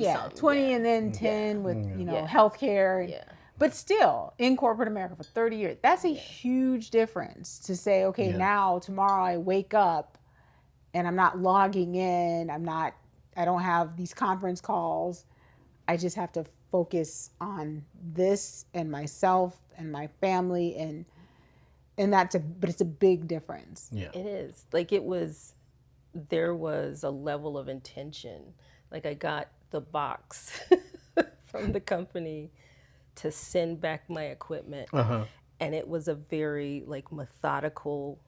Yeah, 20 and then 10 with, healthcare. Yeah. But still, in corporate America for 30 years, that's a huge difference to say, okay, now tomorrow I wake up and I'm not logging in. I don't have these conference calls. I just have to focus on this and myself and my family but it's a big difference. Yeah. It is. There was a level of intention. Like I got the box from the company to send back my equipment. And it was a very methodical,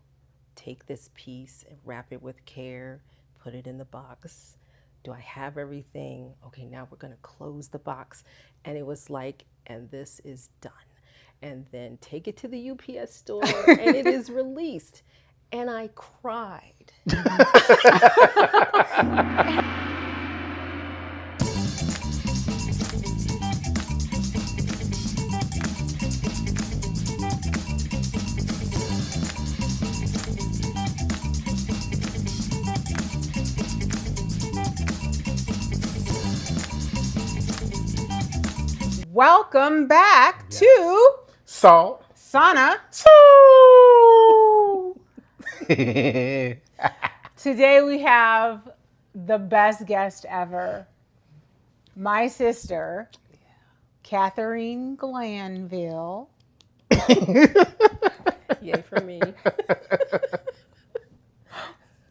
take this piece and wrap it with care, put it in the box. Do I have everything? Okay, now we're gonna close the box. And it was and this is done. And then take it to the UPS store and it is released. And I cried. Welcome back to Salt Sauna Soul. Today we have the best guest ever. My sister, Katharine Glanville. Yay for me.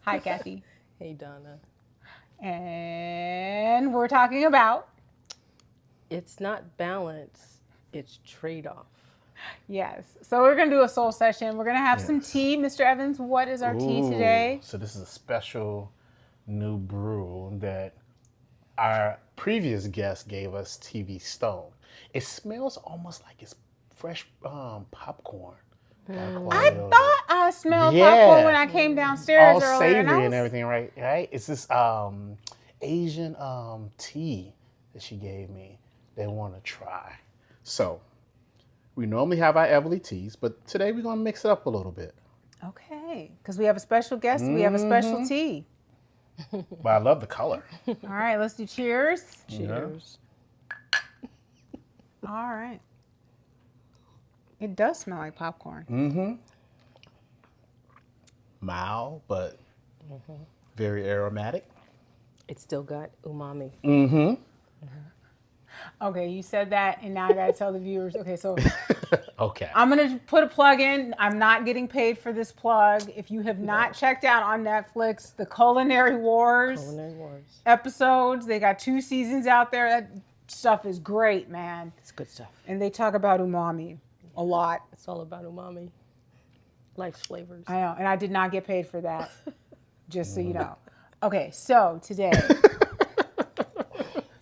Hi, Kathy. Hey, Donna. And we're talking about... It's not balance, it's trade-off. Yes. So we're going to do a soul session. We're going to have some tea. Mr. Evans, what is our tea today? So this is a special new brew that our previous guest gave us, TV Stone. It smells almost like it's fresh popcorn. I thought I smelled popcorn when I came downstairs all earlier. Savory and everything, right? It's this Asian tea that she gave me. They want to try. So we normally have our Everly teas, but today we're going to mix it up a little bit. Okay, because we have a special guest. We have a special tea. But I love the color. All right, let's do cheers. Cheers. All right. It does smell like popcorn. Mm-hmm. Mild, but very aromatic. It's still got umami. Mm-hmm. Okay, you said that, and now I got to tell the viewers. Okay, so Okay. I'm going to put a plug in. I'm not getting paid for this plug. If you have not checked out on Netflix the Culinary Wars episodes, they got 2 seasons out there. That stuff is great, man. It's good stuff. And they talk about umami a lot. It's all about umami. Life's flavors. I know, and I did not get paid for that, just so you know. Okay, so today...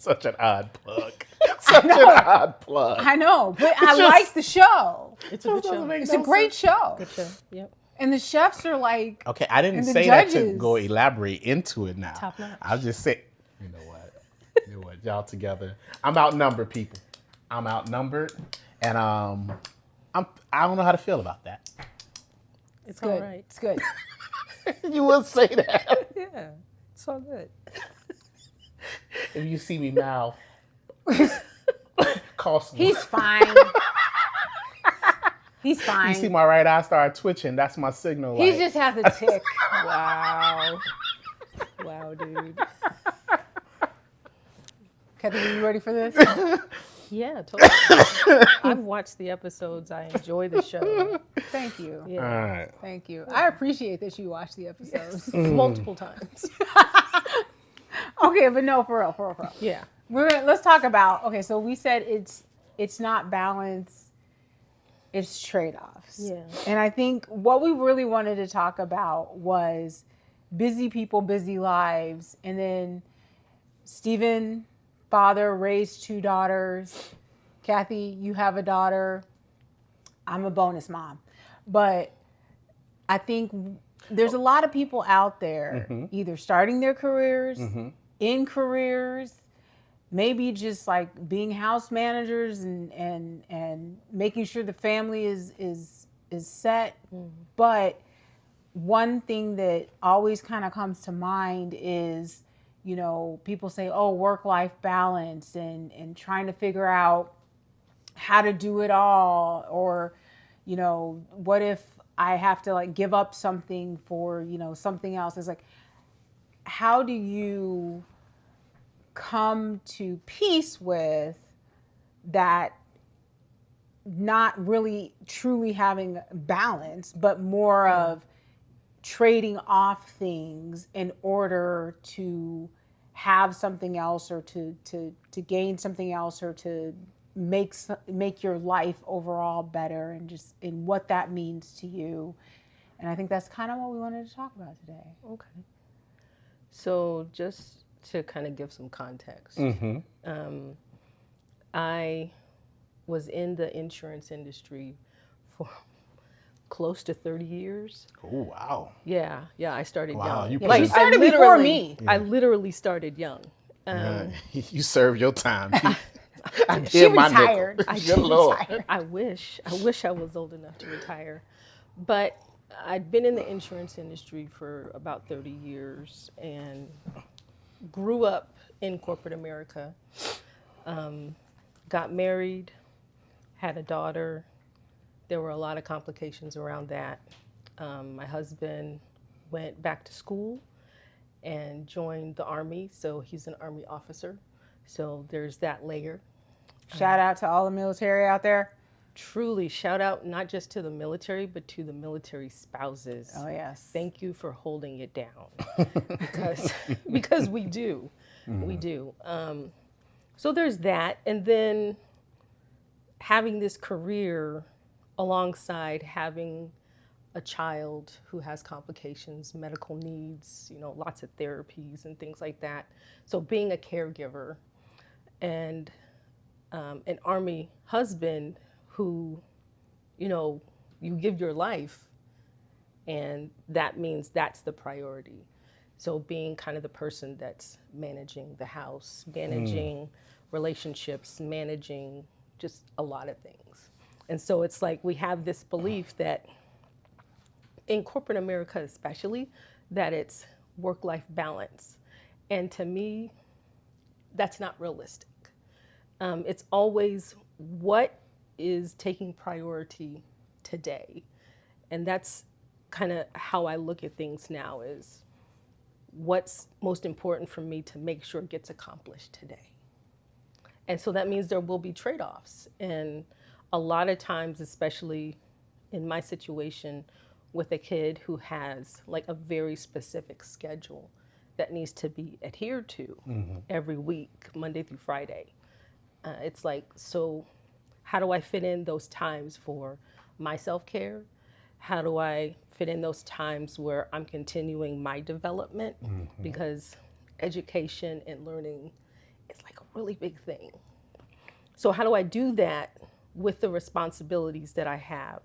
Such an odd plug. Such an odd plug. I know, but I like the show. It's a good show. It's a great show. Good show. Yep. And the chefs are like... Okay, I didn't and the say that to judges. go elaborate into it now. Top notch. I'll just say, you know what, y'all together. I'm outnumbered, people. I'm outnumbered, and I don't know how to feel about that. It's good. all right. It's good. You would say that. Yeah. It's all good. If you see me mouth, cost me. He's fine. He's fine. You see my right eye start twitching. That's my signal. He light. just has a tick. Wow. Wow, dude. Kathy, are you ready for this? Yeah, totally. I've watched the episodes. I enjoy the show. Thank you. Yeah. All right. Thank you. I appreciate that you watch the episodes. Multiple times. Okay, but no, for real. Yeah. Let's talk about, okay, so we said it's not balance, it's trade-offs. Yeah. And I think what we really wanted to talk about was busy people, busy lives. And then Steven, father, raised 2 daughters. Kathy, you have a daughter. I'm a bonus mom. But I think there's a lot of people out there either starting their careers, in careers, maybe just like being house managers and making sure the family is set. But one thing that always kind of comes to mind is, you know, people say, oh, work-life balance and trying to figure out how to do it all, or, you know, what if I have to like give up something for, you know, something else. It's like, how do you come to peace with that, not really truly having balance, but more of trading off things in order to have something else, or to gain something else, or to make your life overall better, and just in what that means to you. And I think that's kind of what we wanted to talk about today. Okay. So just to kind of give some context, I was in the insurance industry for close to 30 years. Oh, wow. Yeah, I started young. You Like, you started before me. I literally started young. You served your time. I She did my retired. nickel. She Good Lord. retired. I wish I was old enough to retire. But I'd been in the insurance industry for about 30 years and grew up in corporate America. Got married, had a daughter. There were a lot of complications around that. My husband went back to school and joined the Army, so he's an Army officer. So there's that layer. Shout out to all the military out there. Truly, shout out not just to the military, but to the military spouses. Oh, yes. Thank you for holding it down, because we do. We do. So there's that. And then having this career alongside having a child who has complications, medical needs, you know, lots of therapies and things like that. So being a caregiver, and an Army husband who, you know, you give your life, and that means that's the priority. So being kind of the person that's managing the house, managing relationships, managing just a lot of things. And so it's like we have this belief that in corporate America especially, that it's work-life balance. And to me, that's not realistic. It's always what is taking priority today. And that's kind of how I look at things now, is what's most important for me to make sure gets accomplished today. And so that means there will be trade-offs. And a lot of times, especially in my situation with a kid who has like a very specific schedule that needs to be adhered to every week, Monday through Friday. It's like, so how do I fit in those times for my self-care? How do I fit in those times where I'm continuing my development? Because education and learning is like a really big thing. So how do I do that with the responsibilities that I have?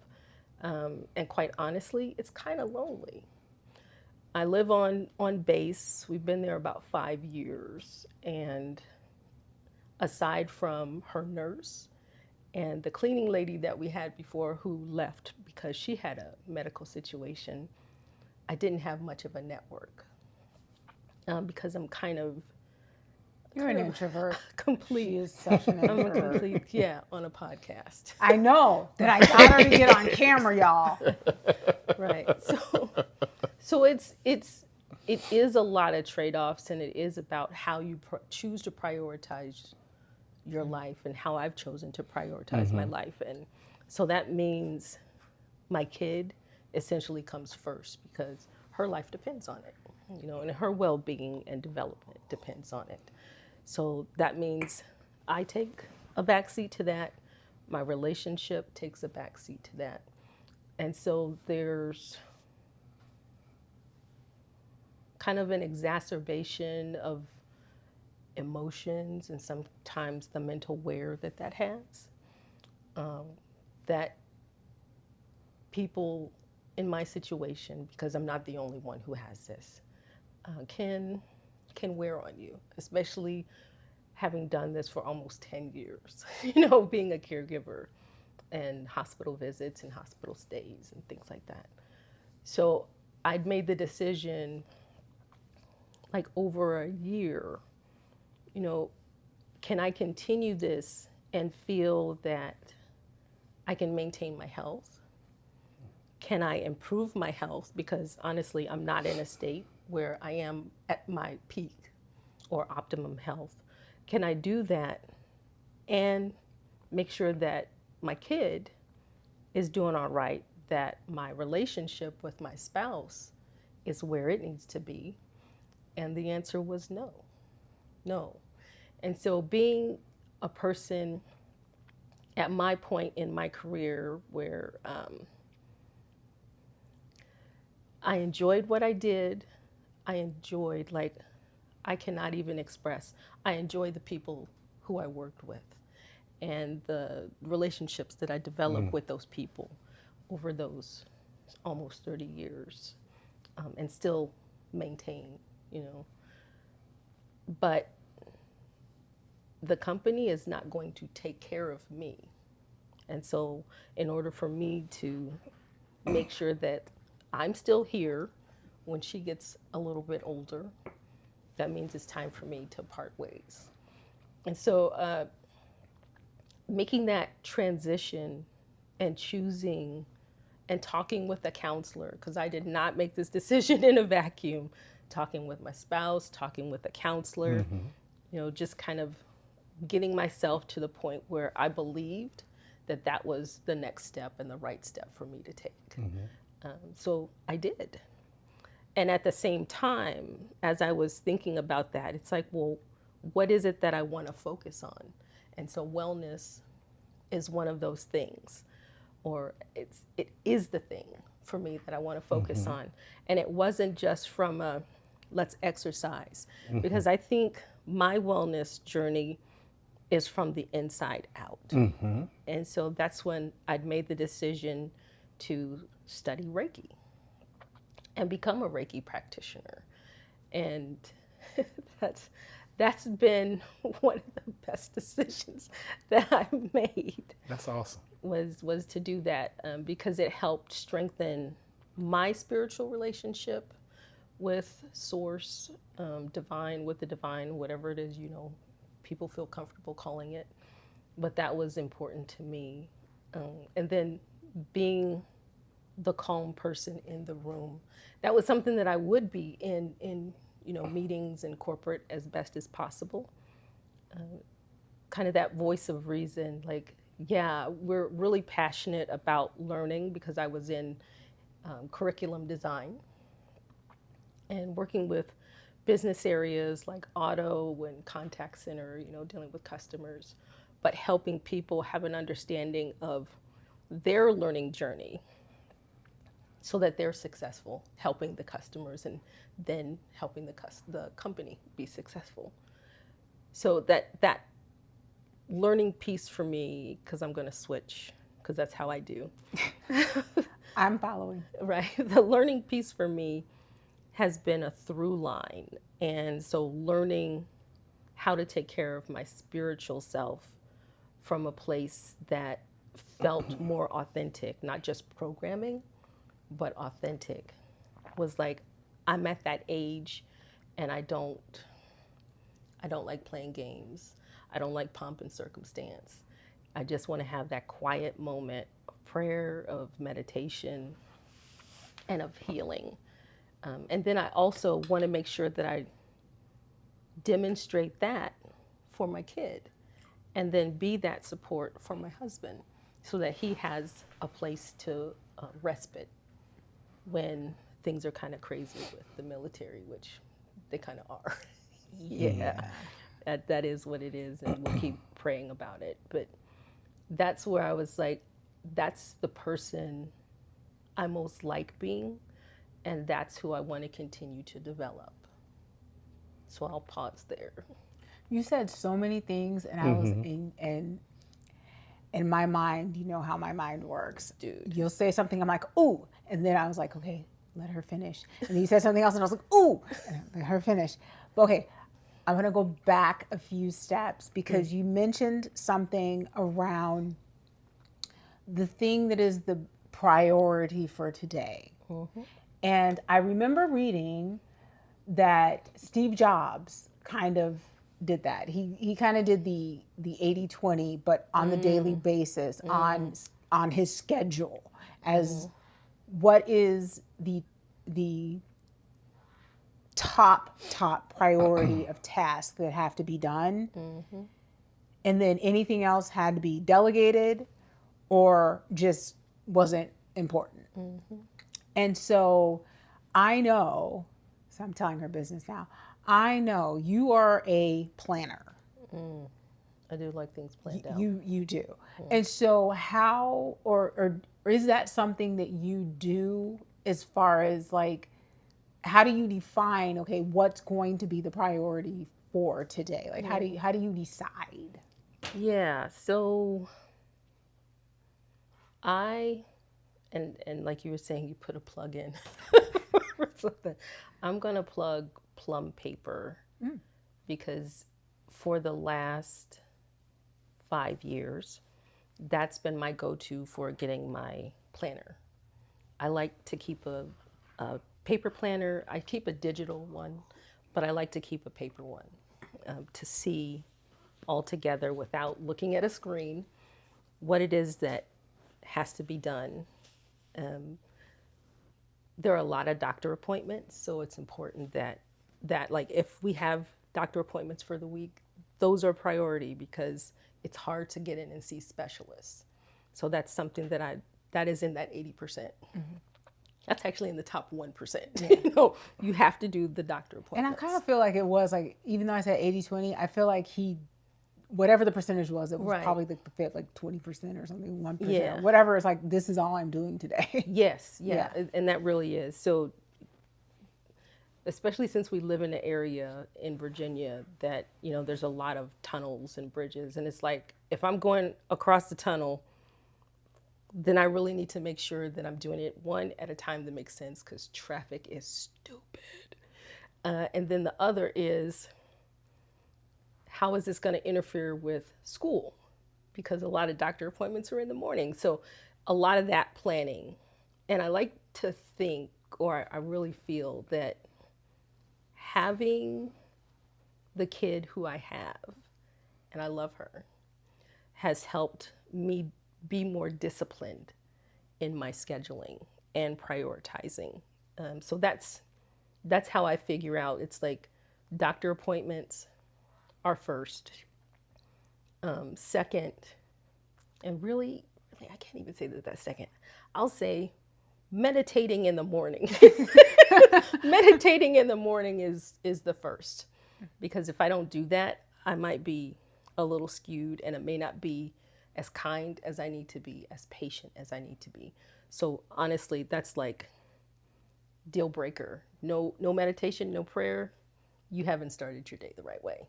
And quite honestly, it's kind of lonely. I live on base. We've been there about 5 years. And aside from her nurse and the cleaning lady that we had before, who left because she had a medical situation, I didn't have much of a network, because I'm kind of You're an introvert. complete. She is such an I'm a introvert. complete, yeah, on a podcast. I know that I got her to get on camera, y'all. Right. So it is a lot of trade-offs, and it is about how you choose to prioritize your life, and how I've chosen to prioritize my life. And so that means my kid essentially comes first, because her life depends on it, you know, and her well-being and development depends on it. So that means I take a backseat to that. My relationship takes a backseat to that. And so there's kind of an exacerbation of emotions, and sometimes the mental wear that has, that people in my situation, because I'm not the only one who has this, can wear on you, especially having done this for almost 10 years, you know, being a caregiver, and hospital visits and hospital stays and things like that. So I'd made the decision like over a year, you know, can I continue this and feel that I can maintain my health? Can I improve my health? Because honestly, I'm not in a state where I am at my peak or optimum health. Can I do that and make sure that my kid is doing all right, that my relationship with my spouse is where it needs to be? And the answer was no. And so being a person at my point in my career where I enjoyed what I did, I enjoyed, like, I cannot even express, I enjoyed the people who I worked with and the relationships that I developed with those people over those almost 30 years, and still maintain, you know. But the company is not going to take care of me. And so in order for me to make sure that I'm still here when she gets a little bit older, that means it's time for me to part ways. And so making that transition and choosing and talking with a counselor, because I did not make this decision in a vacuum, talking with my spouse, talking with a counselor, you know, just kind of getting myself to the point where I believed that that was the next step and the right step for me to take. So I did. And at the same time, as I was thinking about that, it's like, well, what is it that I want to focus on? And so wellness is one of those things, or it is the thing for me that I want to focus on. And it wasn't just from a, let's exercise, because I think my wellness journey is from the inside out. And so that's when I'd made the decision to study Reiki and become a Reiki practitioner. And that's been one of the best decisions that I've made. That's awesome. Was to do that, because it helped strengthen my spiritual relationship with Source, divine, with the divine, whatever it is, you know, people feel comfortable calling it. But that was important to me. And then being the calm person in the room, that was something that I would be in you know, meetings and corporate as best as possible. Kind of that voice of reason, like, yeah, we're really passionate about learning, because I was in curriculum design and working with business areas like auto and contact center, you know, dealing with customers, but helping people have an understanding of their learning journey so that they're successful, helping the customers and then helping the company be successful. So that learning piece for me, because I'm going to switch, because that's how I do. I'm following. Right. The learning piece for me has been a through line. And so learning how to take care of my spiritual self from a place that felt more authentic, not just programming, but authentic, was like, I'm at that age and I don't like playing games. I don't like pomp and circumstance. I just want to have that quiet moment of prayer, of meditation, and of healing. And then I also want to make sure that I demonstrate that for my kid, and then be that support for my husband so that he has a place to respite when things are kind of crazy with the military, which they kind of are. Yeah. That is what it is, and we'll keep praying about it. But that's where I was like, that's the person I most like being, and that's who I want to continue to develop. So I'll pause there. You said so many things, and I was in my mind, you know how my mind works. Dude. You'll say something, I'm like, ooh. And then I was like, okay, let her finish. And then you said something else, and I was like, ooh, and let her finish. But okay, I'm going to go back a few steps, because you mentioned something around the thing that is the priority for today. And I remember reading that Steve Jobs kind of did that. He kind of did the 80-20, but on the daily basis, on his schedule, as what is the top priority of tasks that have to be done, and then anything else had to be delegated or just wasn't important. And so I know, so I'm telling her business now, I know you are a planner. I do like things planned out. You do. And so how, or is that something that you do as far as like, how do you define, okay, what's going to be the priority for today? Like, how do you decide? Yeah, so and like you were saying, you put a plug in for something. I'm going to plug Plum Paper because for the last 5 years, that's been my go-to for getting my planner. I like to keep a paper planner. I keep a digital one, but I like to keep a paper one to see all together without looking at a screen what it is that has to be done. There are a lot of doctor appointments, so it's important that like if we have doctor appointments for the week, those are a priority because it's hard to get in and see specialists. So that's something that is in that 80%. That's actually in the top 1%. You have to do the doctor appointments. And I kind of feel like it was like, even though I said 80-20, I feel like whatever the percentage was, it was probably like 20% or something, 1%, whatever. It's like, this is all I'm doing today. Yes, and that really is. So, especially since we live in an area in Virginia that, there's a lot of tunnels and bridges. And it's like, if I'm going across the tunnel, then I really need to make sure that I'm doing it one at a time that makes sense because traffic is stupid. And then the other is, how is this going to interfere with school? Because a lot of doctor appointments are in the morning. So a lot of that planning. And I like to think, or I really feel that having the kid who I have, and I love her, has helped me be more disciplined in my scheduling and prioritizing. So that's how I figure out. It's like doctor appointments are first. Second, and really, I can't even say that's second. I'll say meditating in the morning. Meditating in the morning is the first. Because if I don't do that, I might be a little skewed and it may not be as kind as I need to be, as patient as I need to be. So honestly, that's like deal breaker. No meditation, no prayer, you haven't started your day the right way.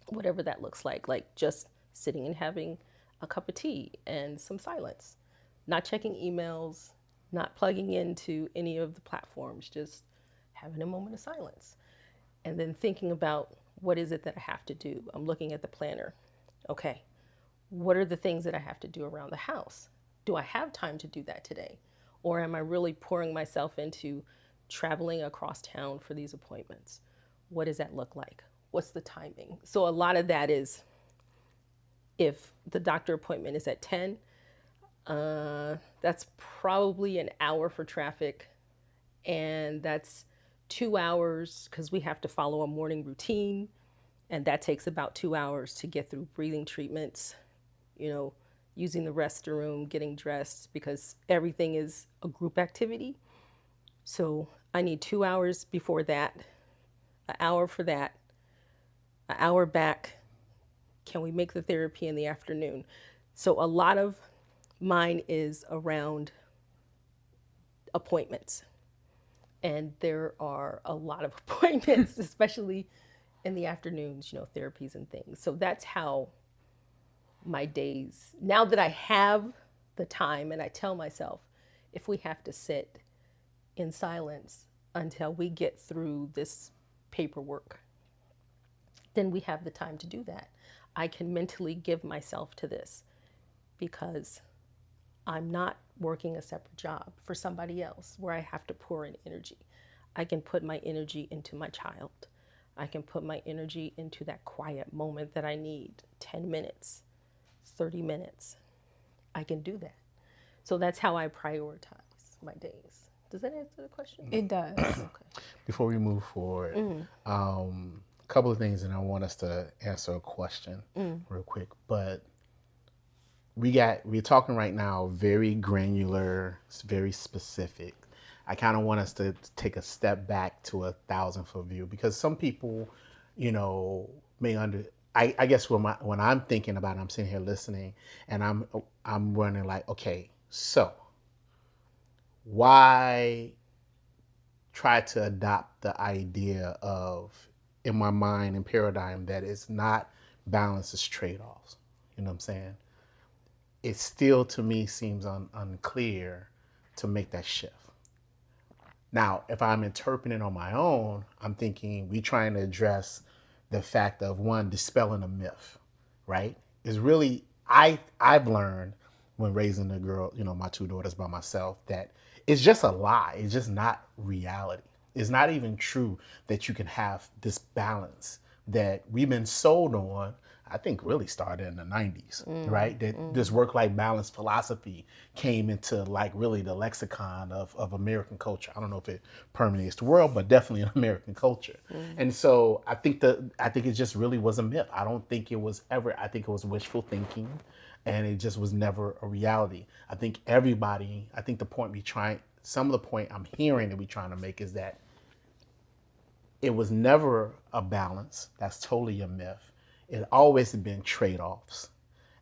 Whatever that looks like just sitting and having a cup of tea and some silence, not checking emails, not plugging into any of the platforms, just having a moment of silence. And then thinking about what is it that I have to do? I'm looking at the planner. Okay, what are the things that I have to do around the house? Do I have time to do that today? Or am I really pouring myself into traveling across town for these appointments? What does that look like? What's the timing? So a lot of that is, if the doctor appointment is at 10, that's probably an hour for traffic. And that's 2 hours because we have to follow a morning routine. And that takes about 2 hours to get through breathing treatments, using the restroom, getting dressed, because everything is a group activity. So I need 2 hours before that, an hour for that, an hour back. Can we make the therapy in the afternoon? So a lot of mine is around appointments. And there are a lot of appointments, especially in the afternoons, therapies and things. So that's how my days, now that I have the time, and I tell myself, if we have to sit in silence until we get through this paperwork, then we have the time to do that. I can mentally give myself to this because I'm not working a separate job for somebody else where I have to pour in energy. I can put my energy into my child. I can put my energy into that quiet moment that I need, 10 minutes, 30 minutes. I can do that. So that's how I prioritize my days. Does that answer the question? It does. Okay. Before we move forward, a couple of things, and I want us to answer a question real quick. But we're talking right now very granular, very specific. I kind of want us to take a step back to 1,000-foot view, because some people, may I guess when I'm thinking about it, I'm sitting here listening, and I'm running like, okay, so why try to adopt the idea of, in my mind and paradigm, that it's not balance, it's trade-offs. You know what I'm saying? It still, to me, seems unclear to make that shift. Now, if I'm interpreting on my own, I'm thinking we trying to address the fact of, one, dispelling a myth, right? Is really, I've learned when raising a girl, my 2 daughters by myself, that it's just a lie. It's just not reality. It's not even true that you can have this balance that we've been sold on. I think really started in the 90s, right? That this work-life balance philosophy came into like really the lexicon of American culture. I don't know if it permeates the world, but definitely in American culture. And so I think it just really was a myth. I don't think it was ever, I think it was wishful thinking, and it just was never a reality. I think some of the point I'm hearing that we're trying to make is that it was never a balance. That's totally a myth. It always been trade-offs.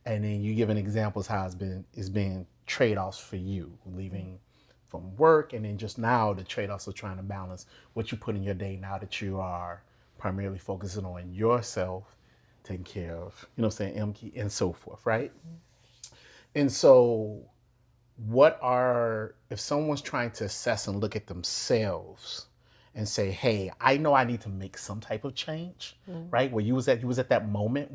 And then you give an examples how it's been trade-offs for you, leaving from work, and then just now the trade-offs of trying to balance what you put in your day now that you are primarily focusing on yourself, taking care of, empty and so forth, right? And so if someone's trying to assess and look at themselves and say, hey, I know I need to make some type of change, right? Where you was at that moment.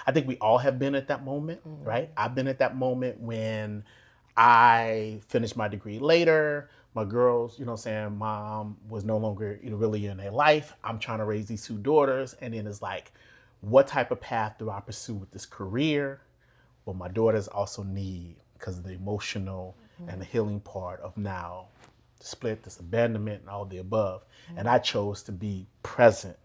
I think we all have been at that moment, right? I've been at that moment when I finished my degree later. My girls, mom was no longer really in their life. I'm trying to raise these 2 daughters. And then it's like, what type of path do I pursue with this career? But my daughters also need, because of the emotional and the healing part of now, the split, this abandonment, and all the above. And I chose to be present,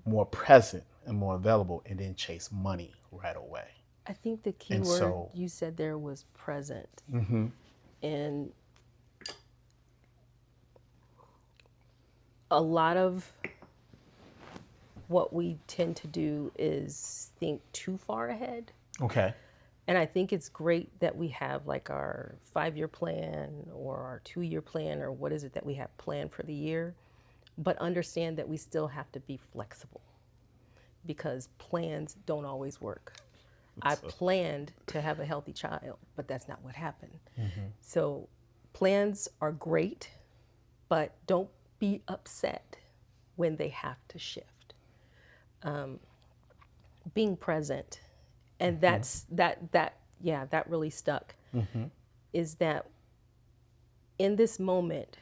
more present and more available, and then chase money right away. I think the key word you said there was present. And a lot of what we tend to do is think too far ahead. Okay. And I think it's great that we have like our 5-year plan or our 2-year plan, or what is it that we have planned for the year. But understand that we still have to be flexible, because plans don't always work. I planned to have a healthy child, but that's not what happened. So plans are great, but don't be upset when they have to shift. Being present. And that really stuck, is that in this moment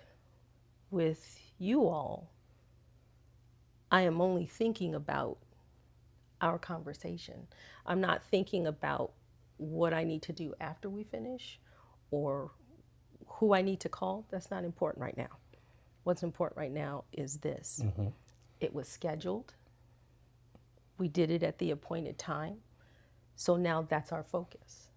with you all, I am only thinking about our conversation. I'm not thinking about what I need to do after we finish or who I need to call. That's not important right now. What's important right now is this. It was scheduled. We did it at the appointed time. So now that's our focus.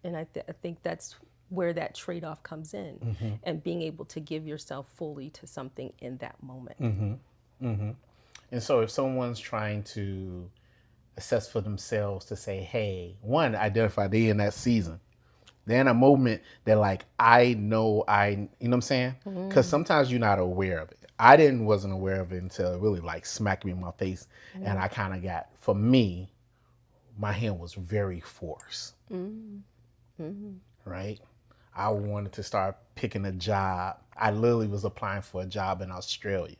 And I think that's where that trade-off comes in, and being able to give yourself fully to something in that moment. And so if someone's trying to assess for themselves to say, hey, one, identify they in that season. They're in a moment that like, you know what I'm saying? Because sometimes you're not aware of it. I wasn't aware of it until it really like smacked me in my face. And I kind of for me, my hand was very forced, right? I wanted to start picking a job. I literally was applying for a job in Australia.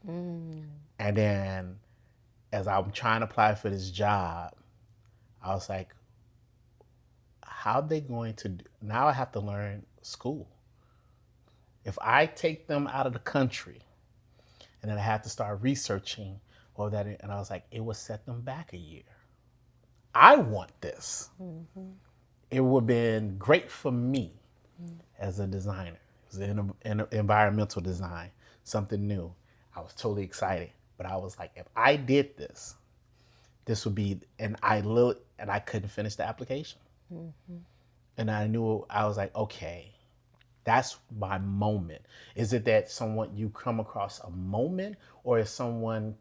And then as I'm trying to apply for this job, I was like, how they going to do? Now I have to learn school. If I take them out of the country, And then I had to start researching all that. And I was like, it would set them back a year. I want this. It would have been great for me as a designer. It was an environmental design, something new. I was totally excited. But I was like, if I did this, this would be, and I couldn't finish the application. And I knew, I was like, okay, that's my moment. Is it that you come across a moment, or is someone,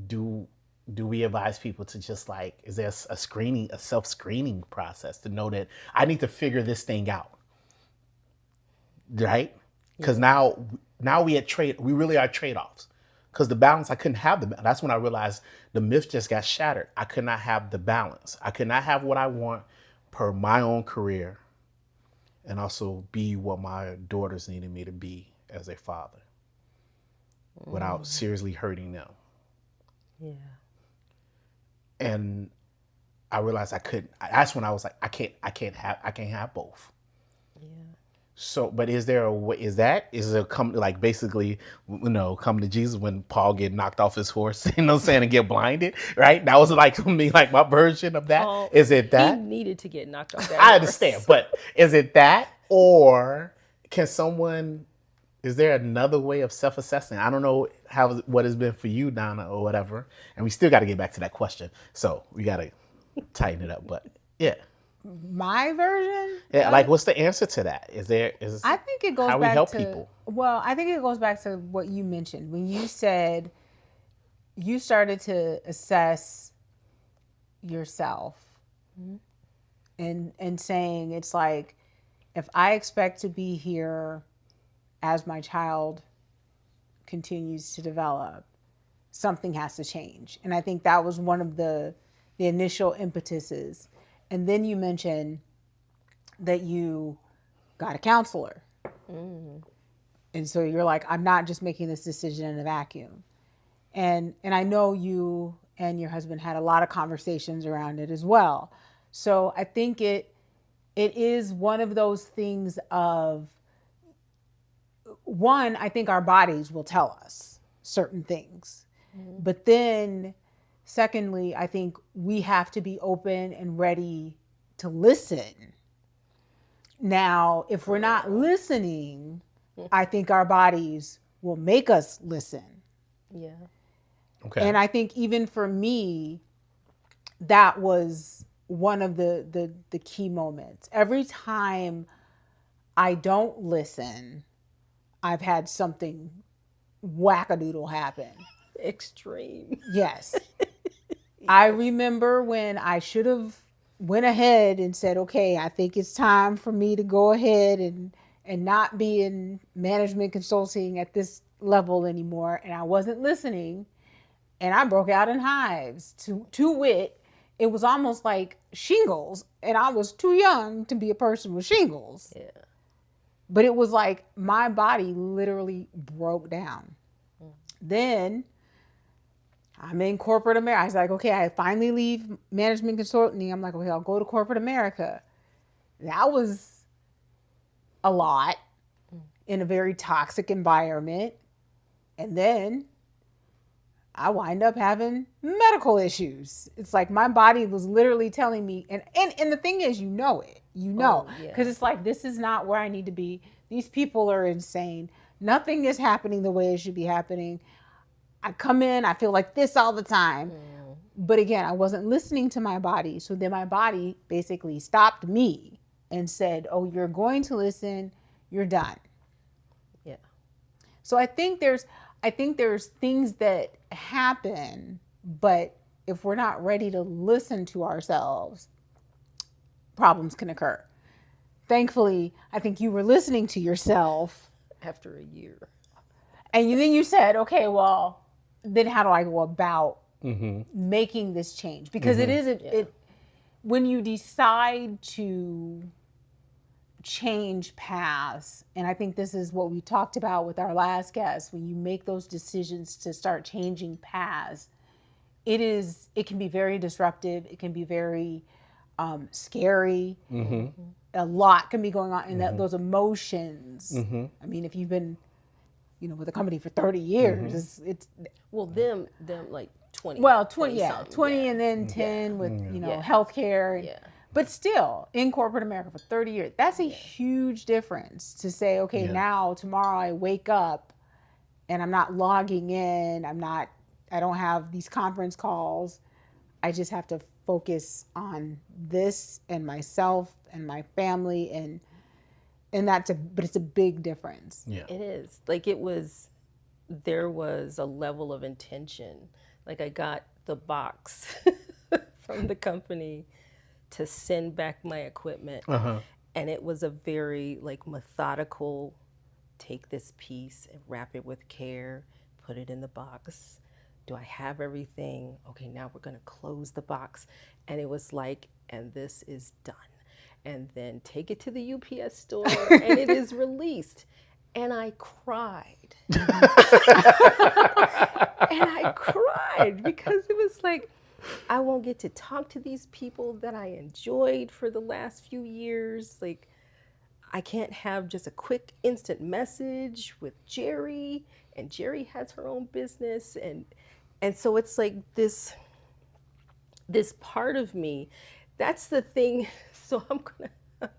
do we advise people to just like, is there a self-screening process to know that I need to figure this thing out, right? Because now we really are trade-offs. Because the balance, I couldn't have that's when I realized the myth just got shattered. I could not have the balance. I could not have what I want per my own career, and also be what my daughters needed me to be as a father, without seriously hurting them. Yeah. And I realized I couldn't. That's when I was like, I can't have both. Yeah. So, but is there a way? Is it come like basically, come to Jesus when Paul get knocked off his horse, and get blinded, right? That was like me, like my version of that. Paul, is it that? He needed to get knocked off that I horse. understand, but is it that, or can someone? Is there another way of self-assessing? I don't know what it's been for you, Donna, or whatever. And we still got to get back to that question, so we got to tighten it up. But yeah. My version? Yeah, like what's the answer to that? I think it goes how we back help to people. Well, I think it goes back to what you mentioned when you said you started to assess yourself and saying it's like, if I expect to be here as my child continues to develop, something has to change. And I think that was one of the initial impetuses. And then you mentioned that you got a counselor. And so you're like, I'm not just making this decision in a vacuum. And I know you and your husband had a lot of conversations around it as well. So I think it is one of those things of, one, I think our bodies will tell us certain things. But then secondly, I think we have to be open and ready to listen. Now, if we're not listening, I think our bodies will make us listen. Yeah. Okay. And I think even for me, that was one of the key moments. Every time I don't listen, I've had something wackadoodle happen. Extreme. Yes. I remember when I should have went ahead and said, okay, I think it's time for me to go ahead and not be in management consulting at this level anymore. And I wasn't listening, and I broke out in hives. To wit, it was almost like shingles, and I was too young to be a person with shingles. Yeah. But it was like my body literally broke down. Then I'm in corporate America. I was like, okay, I finally leave management consulting. I'm like, okay, I'll go to corporate America. That was a lot in a very toxic environment. And then I wind up having medical issues. It's like my body was literally telling me, and the thing is, you know it. You know, because it's like, this is not where I need to be. These people are insane. Nothing is happening the way it should be happening. I come in, I feel like this all the time. But again, I wasn't listening to my body. So then my body basically stopped me and said, oh, you're going to listen, you're done. Yeah. So I think there's things that happen, but if we're not ready to listen to ourselves, problems can occur. Thankfully, I think you were listening to yourself. After a year. And then you said, okay, well, then how do I go about making this change? Because it when you decide to change paths, and I think this is what we talked about with our last guest, when you make those decisions to start changing paths, it can be very disruptive. It can be very scary. A lot can be going on in those emotions. I mean, if you've been, with the company for 30 years. It's Well, them like 20. well, 20, yeah, something, 20 yeah. and then 10 with, Yeah. healthcare. Yeah. But still, in corporate America for 30 years, that's a huge difference to say, okay, now tomorrow I wake up and I'm not logging in. I don't have these conference calls. I just have to focus on this and myself and my family and but it's a big difference. Yeah. It is. Like there was a level of intention. Like I got the box from the company to send back my equipment. And it was a very like methodical, take this piece and wrap it with care, put it in the box. Do I have everything? Okay, now we're gonna close the box. And it was like, and this is done. And then take it to the UPS store and it is released. And I cried. And I cried because it was like, I won't get to talk to these people that I enjoyed for the last few years. Like, I can't have just a quick instant message with Jerry, and Jerry has her own business. And so it's like this part of me, that's the thing. So I'm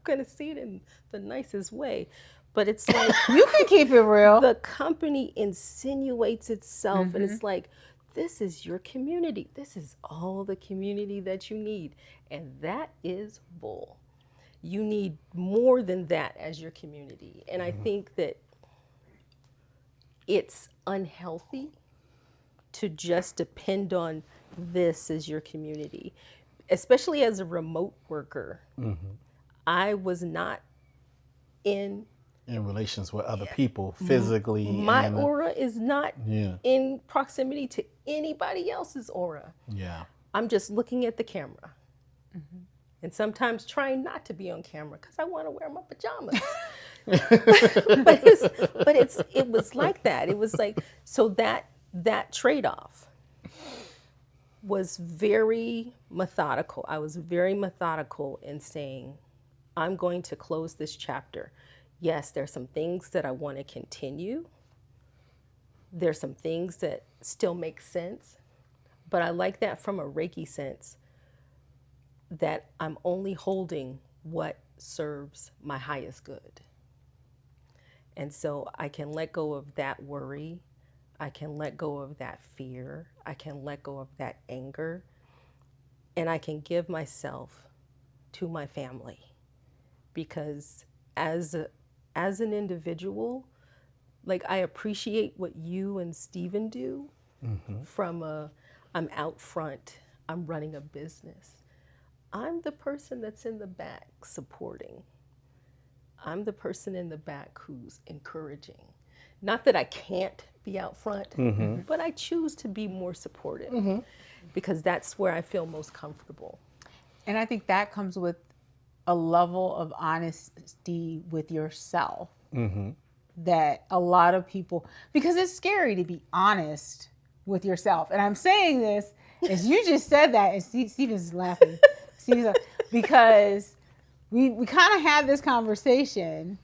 gonna see it in the nicest way. But it's like You can keep it real. the company insinuates itself and it's like, this is your community. This is all the community that you need. And that is bull. You need more than that as your community. And I think that it's unhealthy to just depend on this as your community, especially as a remote worker. I was not in relations with other people physically. my aura is not Yeah. in proximity to anybody else's aura. Yeah. I'm just looking at the camera. And sometimes trying not to be on camera because I want to wear my pajamas. It was like that. It was like, so that trade-off was very methodical. I was very methodical in saying, I'm going to close this chapter. Yes, there's some things that I want to continue. There's some things that still make sense. But I like that from a Reiki sense, that I'm only holding what serves my highest good. And so I can let go of that worry. I can let go of that fear. I can let go of that anger. And I can give myself to my family. Because as an individual, like I appreciate what you and Steven do from I'm out front, I'm running a business. I'm the person that's in the back supporting. I'm the person in the back who's encouraging. Not that I can't be out front, but I choose to be more supportive because that's where I feel most comfortable. And I think that comes with a level of honesty with yourself that a lot of people, because it's scary to be honest with yourself. And I'm saying this as you just said that, and Steven's laughing. Because we kind of had this conversation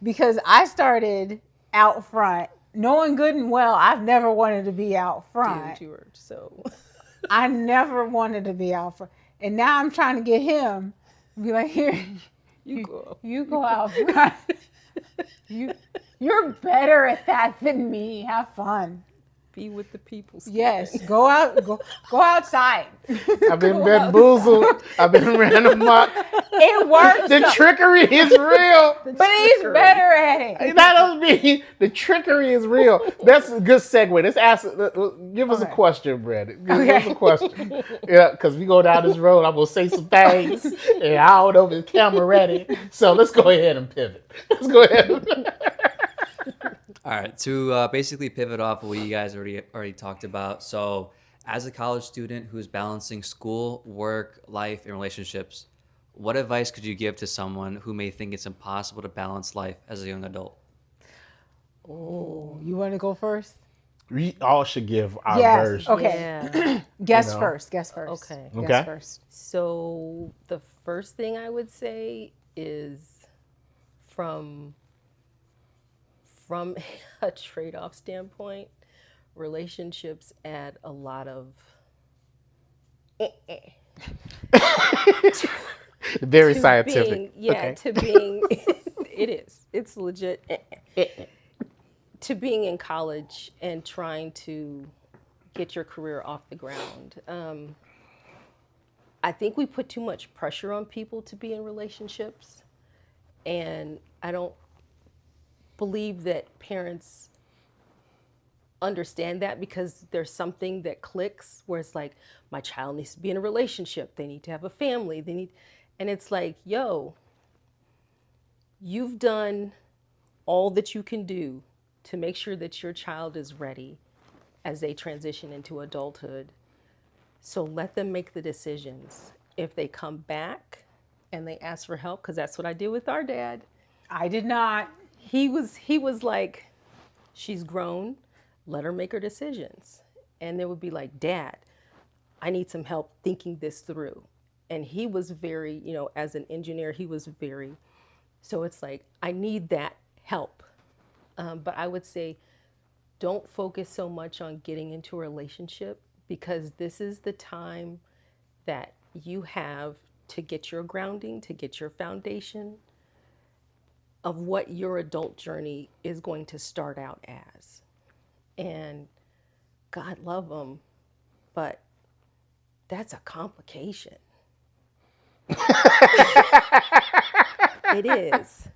because I started out front knowing good and well I've never wanted to be out front. So I never wanted to be out front. And now I'm trying to get him to be like, here, you go out front. You're better at that than me. Have fun. Be with the people. Yes, go outside. I've been bamboozled. I've been ran amok. It works. The trickery is real. But he's better at it. That doesn't mean the trickery is real. That's a good segue. Let's ask. Give us a question, Brandon. Give us a question. Yeah, because we go down this road, I'm gonna say some things, and I don't know if the camera ready. So let's go ahead and pivot. Let's go ahead. All right, to basically pivot off of what you guys already talked about. So, as a college student who's balancing school, work, life, and relationships, what advice could you give to someone who may think it's impossible to balance life as a young adult? Oh, you want to go first? We all should give our Yes. version. Okay. Yeah. Guess first. Okay. Guess first. So the first thing I would say is from from a trade-off standpoint, relationships add a lot of Very to scientific. being, Okay. to being, it is. It's legit. To being in college and trying to get your career off the ground. I think we put too much pressure on people to be in relationships, and I don't believe that parents understand that, because there's something that clicks where it's like, my child needs to be in a relationship, they need to have a family, and it's like, yo, you've done all that you can do to make sure that your child is ready as they transition into adulthood. So let them make the decisions. If they come back and they ask for help, because that's what I did with our dad. I did not. He was like, she's grown, let her make her decisions. And they would be like, Dad, I need some help thinking this through. And he was very, as an engineer, so it's like, I need that help. But I would say, don't focus so much on getting into a relationship, because this is the time that you have to get your grounding, to get your foundation of what your adult journey is going to start out as. And God love them, but that's a complication. It is.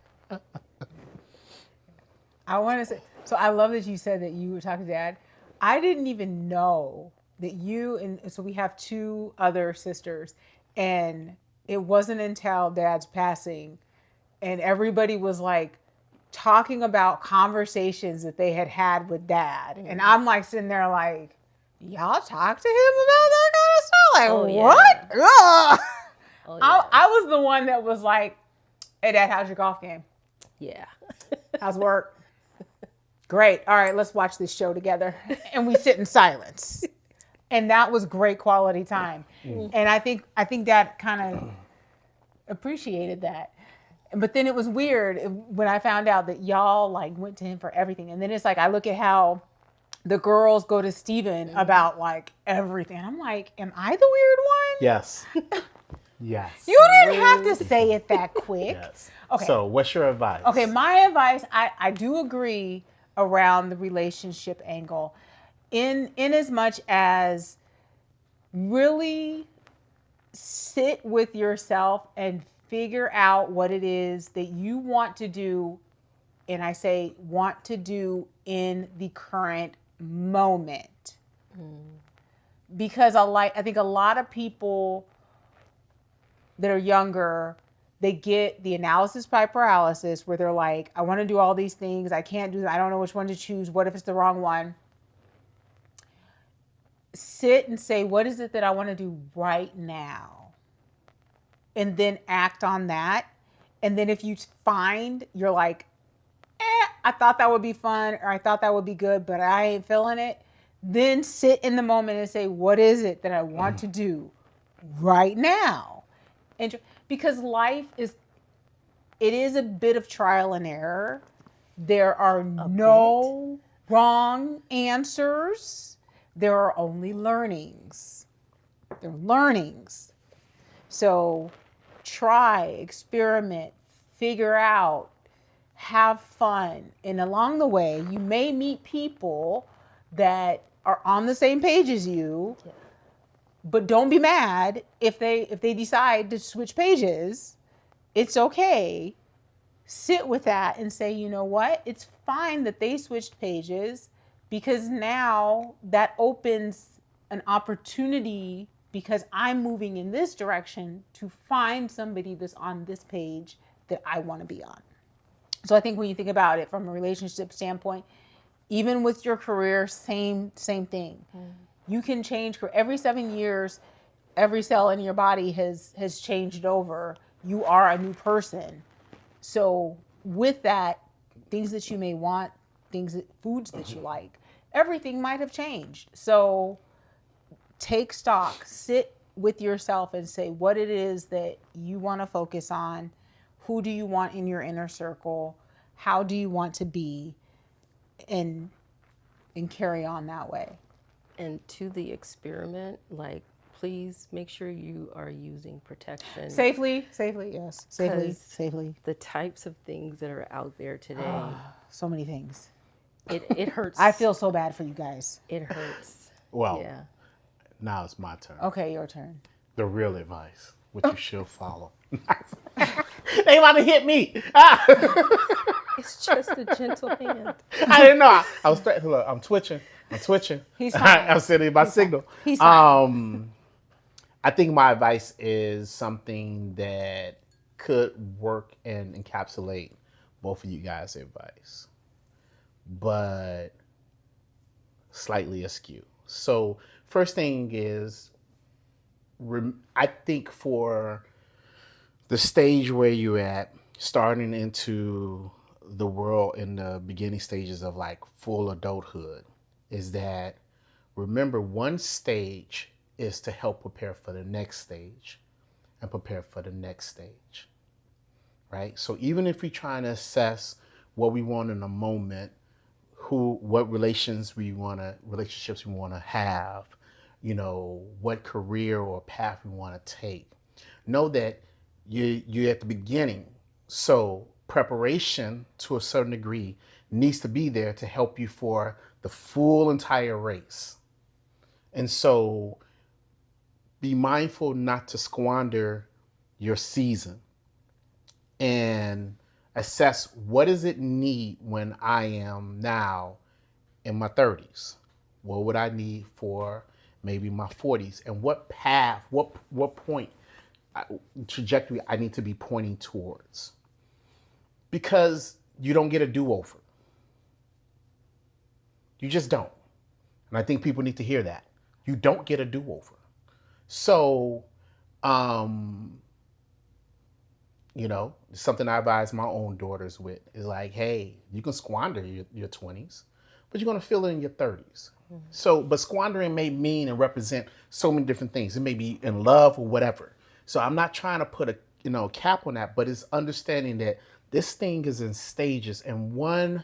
I want to say, so I love that you said that you were talking to Dad. I didn't even know that you, and so we have two other sisters, and it wasn't until Dad's passing and everybody was like talking about conversations that they had had with Dad. And I'm like sitting there like, y'all talk to him about that kind of stuff? Like, what? Yeah. Oh, yeah. I was the one that was like, hey, Dad, how's your golf game? Yeah. How's work? Great. All right, let's watch this show together. And we sit in silence. And that was great quality time. And I think Dad kind of appreciated that. But then it was weird when I found out that y'all like went to him for everything. And then it's like, I look at how the girls go to Steven about like everything. I'm like, am I the weird one? Yes. Yes. You didn't have to say it that quick. Yes. Okay. So what's your advice? Okay, my advice, I do agree around the relationship angle. In as much as really sit with yourself and figure out what it is that you want to do. And I say want to do in the current moment. Because I think a lot of people that are younger, they get the analysis by paralysis where they're like, I want to do all these things. I can't do them. I don't know which one to choose. What if it's the wrong one? Sit and say, what is it that I want to do right now? And then act on that. And then if you find you're like, I thought that would be fun, or I thought that would be good, but I ain't feeling it. Then sit in the moment and say, what is it that I want to do right now? And because life is a bit of trial and error. There are no wrong answers. There are only learnings. They're learnings. So try, experiment, figure out, have fun. And along the way, you may meet people that are on the same page as you. Yeah. But don't be mad if they decide to switch pages. It's okay. Sit with that and say, you know what? It's fine that they switched pages, because now that opens an opportunity, because I'm moving in this direction, to find somebody that's on this page that I want to be on. So I think when you think about it from a relationship standpoint, even with your career, same thing. You can change every 7 years. Every cell in your body has changed over. You are a new person. So with that, things that you may want, foods that you like, everything might have changed. So take stock, sit with yourself and say what it is that you want to focus on. Who do you want in your inner circle? How do you want to be? and carry on that way. And to the experiment, like, please make sure you are using protection. Safely, yes. 'Cause Safely. The types of things that are out there today, So many things. it hurts. I feel so bad for you guys. It hurts. Well, Yeah. now it's my turn. Okay, your turn. The real advice, which you should follow. They about to hit me. It's just a gentle hand. I didn't know. I was look, I'm twitching. He's fine. I'm sending my signal. He's fine. I think my advice is something that could work and encapsulate both of you guys' advice, but slightly askew. So first thing is, I think for the stage where you're at, starting into the world in the beginning stages of like full adulthood, is that remember, one stage is to help prepare for the next stage and prepare for the next stage, right? So even if we're trying to assess what we want in a moment, what relationships we want to have, what career or path we want to take, know that you're at the beginning. So preparation to a certain degree needs to be there to help you for the full entire race. And so be mindful not to squander your season and assess what does it need when I am now in my 30s? What would I need for maybe my 40s? And what path, what point, trajectory I need to be pointing towards? Because you don't get a do-over. You just don't. And I think people need to hear that. You don't get a do-over. So, something I advise my own daughters with is like, hey, you can squander your 20s, but you're going to feel it in your 30s. Mm-hmm. So, but squandering may mean and represent so many different things. It may be in love or whatever. So I'm not trying to put a cap on that, but it's understanding that this thing is in stages, and one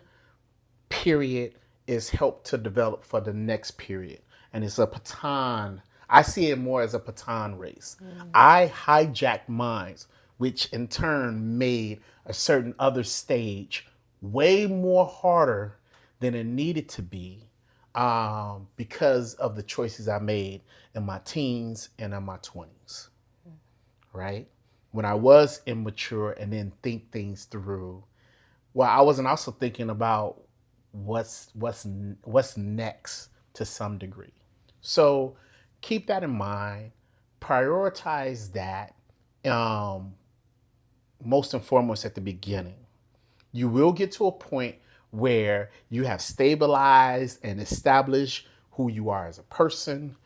period is helped to develop for the next period. And it's a baton. I see it more as a baton race. Mm. I hijacked mine, which in turn made a certain other stage way more harder than it needed to be, because of the choices I made in my teens and in my 20s, right? When I was immature and didn't think things through, well, I wasn't also thinking about what's next to some degree. So keep that in mind. Prioritize that, most and foremost at the beginning. You will get to a point where you have stabilized and established who you are as a person,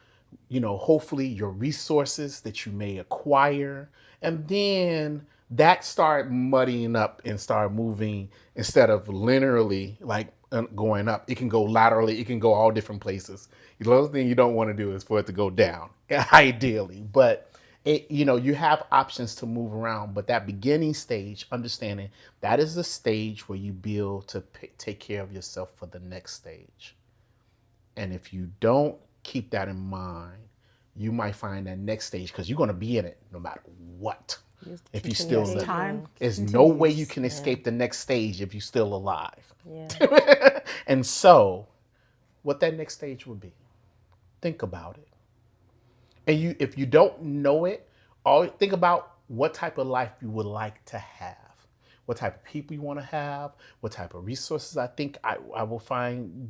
hopefully your resources that you may acquire, and then that start muddying up and start moving instead of linearly, like going up. It can go laterally. It can go all different places. The only thing you don't want to do is for it to go down, ideally. But you have options to move around. But that beginning stage, understanding that is the stage where you build to take care of yourself for the next stage. And if you don't keep that in mind, you might find that next stage, because you're going to be in it no matter what. If you still live, time there's no way you can escape the next stage if you're still alive. Yeah. And so, what that next stage would be, think about it. And if you don't know it, think about what type of life you would like to have, what type of people you want to have, what type of resources I think I will find,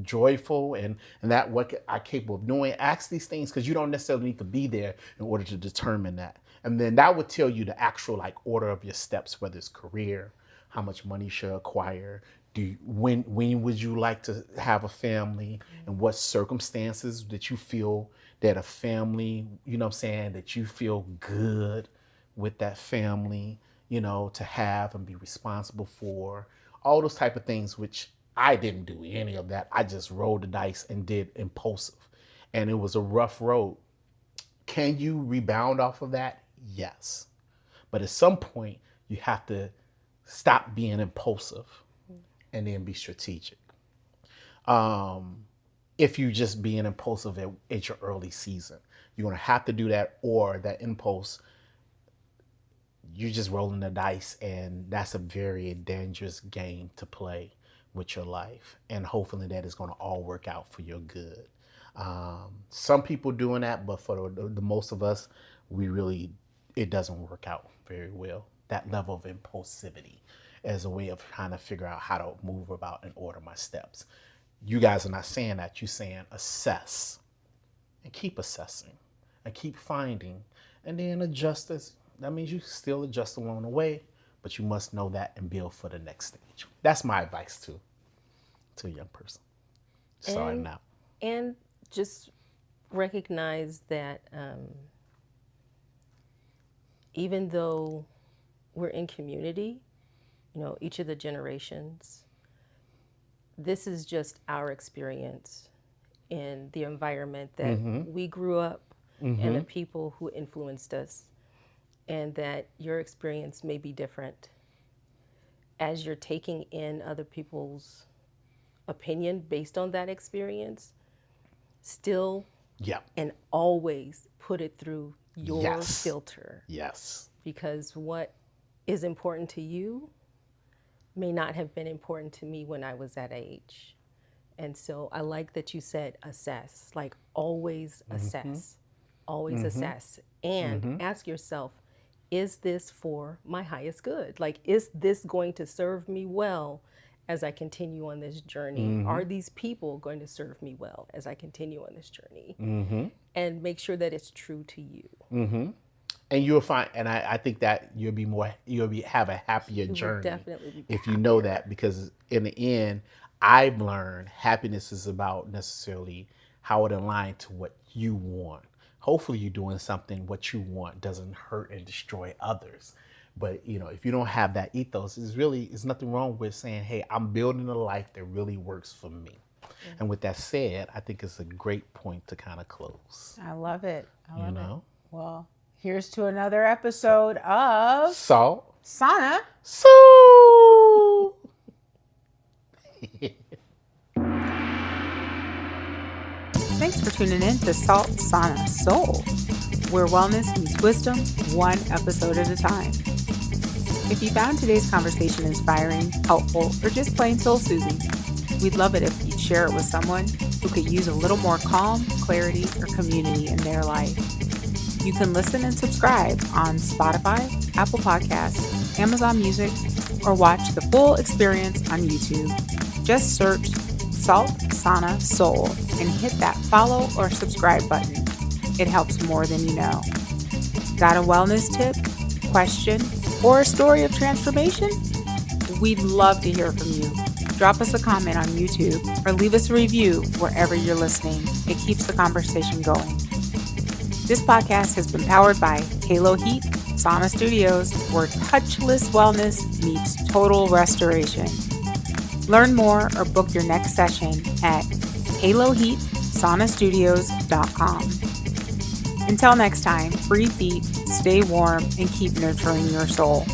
joyful, and that what I'm capable of doing. Ask these things, because you don't necessarily need to be there in order to determine that. And then that would tell you the actual order of your steps, whether it's career, how much money you should acquire, when would you like to have a family, and what circumstances that you feel that a family, that you feel good with that family, to have and be responsible for. All those type of things, which I didn't do any of that. I just rolled the dice and did impulsive. And it was a rough road. Can you rebound off of that? Yes. But at some point, you have to stop being impulsive and then be strategic. If you just being impulsive at your early season, you're going to have to do that, or that impulse, you're just rolling the dice, and that's a very dangerous game to play with your life. And hopefully that is going to all work out for your good. Some people doing that, but for the most of us, it doesn't work out very well. That level of impulsivity as a way of trying to figure out how to move about and order my steps. You guys are not saying that. You're saying assess and keep assessing and keep finding, and then adjust. That means you still adjust along the way, but you must know that and build for the next stage. That's my advice to a young person starting out. And just recognize that even though we're in community, each of the generations, this is just our experience in the environment that we grew up and the people who influenced us, and that your experience may be different. As you're taking in other people's opinion based on that experience, still and always put it through your filter. Yes. Because what is important to you may not have been important to me when I was that age. And so I like that you said assess, like always assess, always assess, and ask yourself, is this for my highest good? Like, is this going to serve me well as I continue on this journey? Are these people going to serve me well as I continue on this journey? And make sure that it's true to you. And you'll find, and I think that you'll have a happier journey definitely be if you know that, because in the end, I've learned happiness is about necessarily how it aligns to what you want. Hopefully you're doing something what you want doesn't hurt and destroy others. But if you don't have that ethos, there's nothing wrong with saying, hey, I'm building a life that really works for me. And with that said, I think it's a great point to kind of close. I love it. I love it. Well, here's to another episode of Salt Sauna Soul. Thanks for tuning in to Salt Sauna Soul, where wellness meets wisdom, one episode at a time. If you found today's conversation inspiring, helpful, or just plain soul-soothing, we'd love it if you'd share it with someone who could use a little more calm, clarity, or community in their life. You can listen and subscribe on Spotify, Apple Podcasts, Amazon Music, or watch the full experience on YouTube. Just search Salt Sauna Soul and hit that follow or subscribe button. It helps more than you know. Got a wellness tip, question, or a story of transformation? We'd love to hear from you. Drop us a comment on YouTube or leave us a review wherever you're listening. It keeps the conversation going. This podcast has been powered by Halo Heat Sauna Studios, where touchless wellness meets total restoration. Learn more or book your next session at HaloHeatSaunaStudios.com. Until next time, breathe deep, stay warm, and keep nurturing your soul.